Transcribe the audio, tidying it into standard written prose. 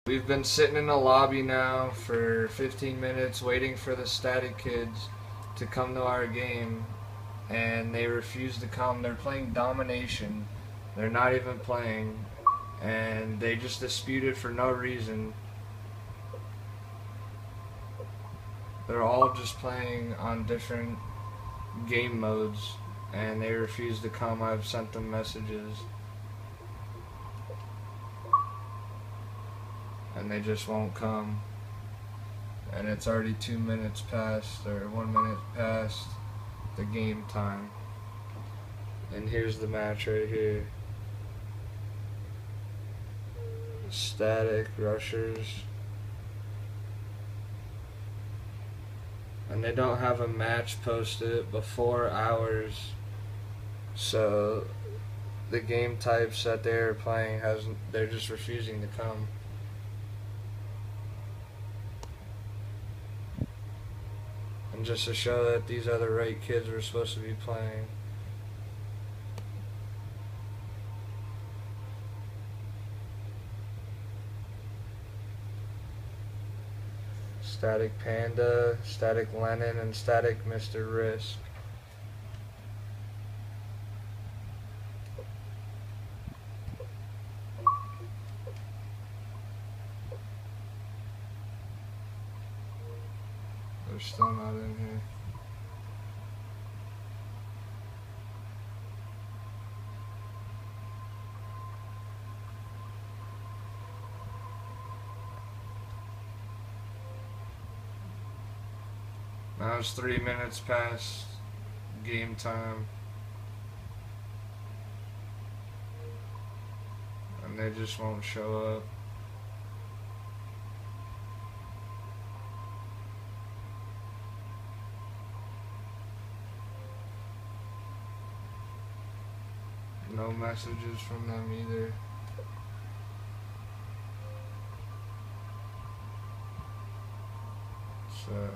We've been sitting in the lobby now for 15 minutes waiting for the Static Kids to come to our game, and they refuse to come. They're playing Domination. They're not even playing, and they just disputed for no reason. They're all just playing on different game modes, and they refuse to come. I've sent them messages, and they just won't come. And it's already 2 minutes past, or 1 minute past the game time. And here's the match right here. Static Rushers. And they don't have a match posted before ours, so the game types that they're playing they're just refusing to come. And just to show that these are the right kids we're supposed to be playing. Static Panda, Static Lennon, and Static Mr. Risk. They're still not in here. Now it's 3 minutes past game time, and they just won't show up. No messages from them either. So